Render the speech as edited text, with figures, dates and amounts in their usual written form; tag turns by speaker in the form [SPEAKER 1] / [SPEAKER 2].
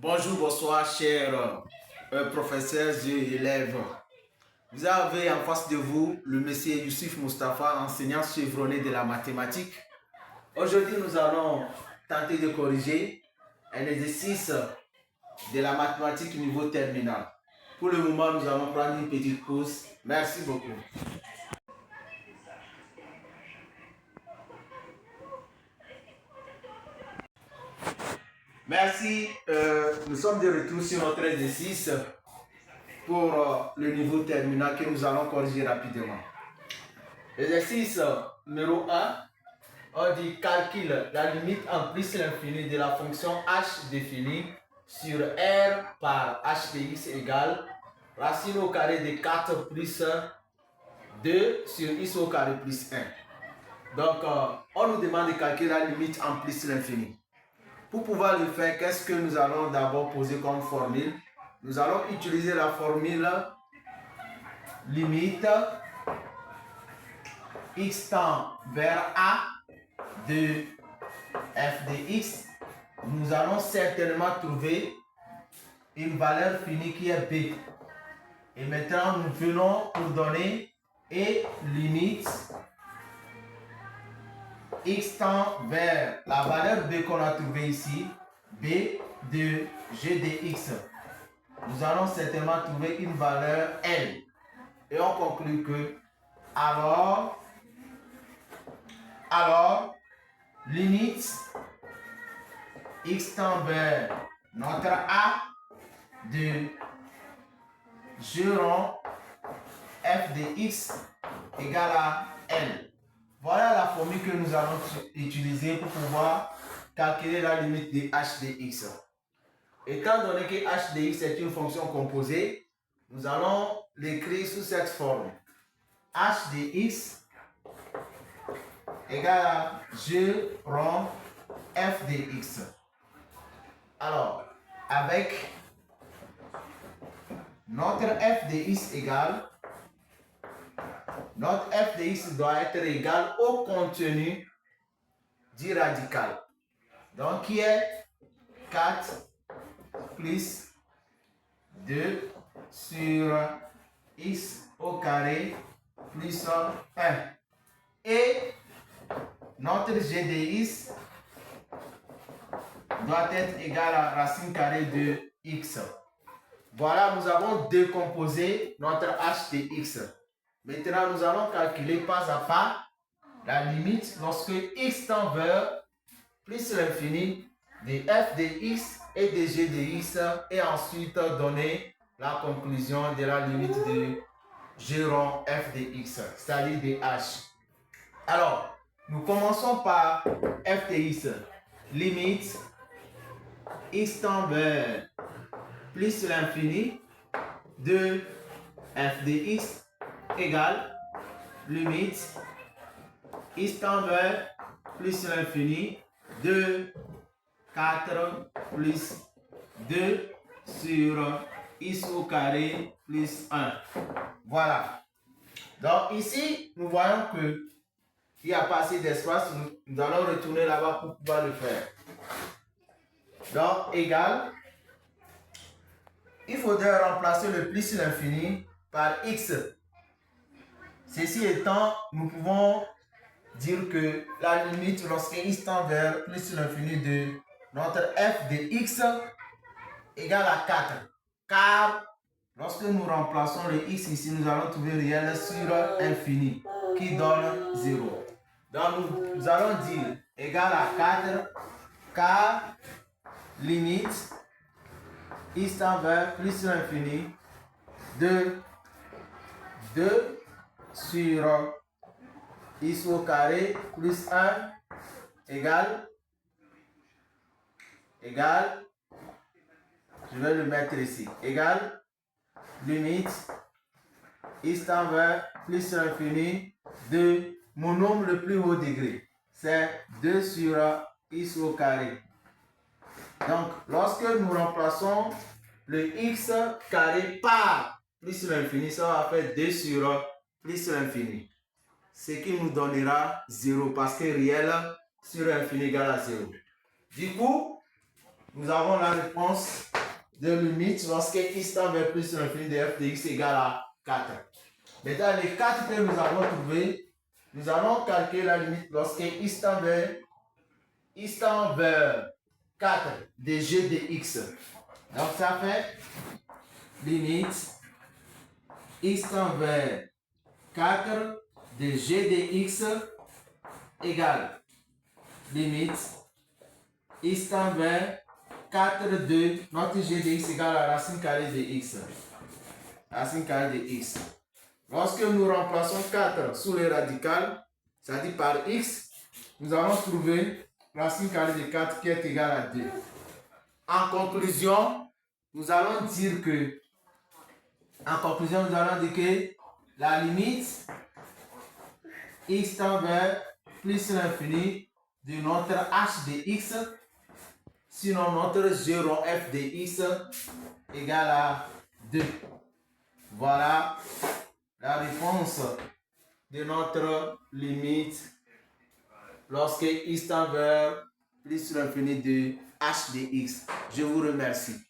[SPEAKER 1] Bonjour, bonsoir, chers professeurs et élèves. Vous avez en face de vous le monsieur Youssouf Moustapha, enseignant chevronné de la mathématique. Aujourd'hui, nous allons tenter de corriger un exercice de la mathématique niveau terminal. Pour le moment, nous allons prendre une petite pause. Merci beaucoup. Merci. Nous sommes de retour sur notre exercice pour le niveau terminal que nous allons corriger rapidement. Exercice numéro 1, on dit calcule la limite en plus l'infini de la fonction h définie sur R par h de x égale racine au carré de 4 plus 2 sur x au carré plus 1. Donc, on nous demande de calculer la limite en plus l'infini. Pour pouvoir le faire, qu'est-ce que nous allons d'abord poser comme formule? Nous allons utiliser la formule limite x tend vers a de f de x. Nous allons certainement trouver une valeur finie qui est b. Et maintenant, nous venons pour donner et limite x tend vers la valeur b qu'on a trouvée ici, b de g de x. Nous allons certainement trouver une valeur L. Et on conclut que alors limite x tend vers notre a de g rond f de x égale à L. Voilà la formule que nous allons utiliser pour pouvoir calculer la limite de h de x. Étant donné que h de x est une fonction composée, nous allons l'écrire sous cette forme. h de x égale à g rond f de x. Alors, avec notre f de x égale, notre f de x doit être égal au contenu du radical. Donc, qui est 4 plus 2 sur x au carré plus 1. Et notre g de x doit être égal à racine carrée de x. Voilà, nous avons décomposé notre h de x. Maintenant, nous allons calculer pas à pas la limite lorsque x tend vers plus l'infini de f de x et de g de x et ensuite donner la conclusion de la limite de g rond f de x, c'est-à-dire de h. Alors, nous commençons par f de x. Limite x tend vers plus l'infini de f de x égale limite x tend vers plus l'infini de 4 plus 2 sur x au carré plus 1. Voilà. Donc ici, nous voyons que il n'y a pas assez d'espace. Nous allons retourner là-bas pour pouvoir le faire. Donc, égal. Il faudrait remplacer le plus l'infini par x. Ceci étant, nous pouvons dire que la limite lorsque x tend vers plus l'infini de notre f de x égale à 4. Car lorsque nous remplaçons le x ici, nous allons trouver réel sur infini qui donne 0. Donc nous allons dire égal à 4 car limite x tend vers plus l'infini de 2 sur x au carré plus 1 égale, je vais le mettre ici, égale limite x tend vers plus l'infini de mon nombre le plus haut degré, c'est 2 sur x au carré. Donc, lorsque nous remplaçons le x carré par plus l'infini, ça va faire 2 sur plus l'infini. Ce qui nous donnera 0 parce que réel sur infini égale à 0. Du coup, nous avons la réponse de limite lorsque x tend vers plus l'infini de f de x égale à 4. Maintenant, les 4 que nous avons trouvés, nous allons calculer la limite lorsque x tend vers 4 de g de x. Donc, ça fait limite x tend vers 4 de g de x égale limite x tend vers 4 de notre g de x égale à racine carrée de x. Racine carrée de x. Lorsque nous remplaçons 4 sous les radicales, c'est-à-dire par x, nous allons trouver racine carrée de 4 qui est égale à 2. En conclusion, nous allons dire que la limite x tend vers plus l'infini de notre h de x, sinon notre g rond f de x égale à 2. Voilà la réponse de notre limite lorsque x tend vers plus l'infini de h de x. Je vous remercie.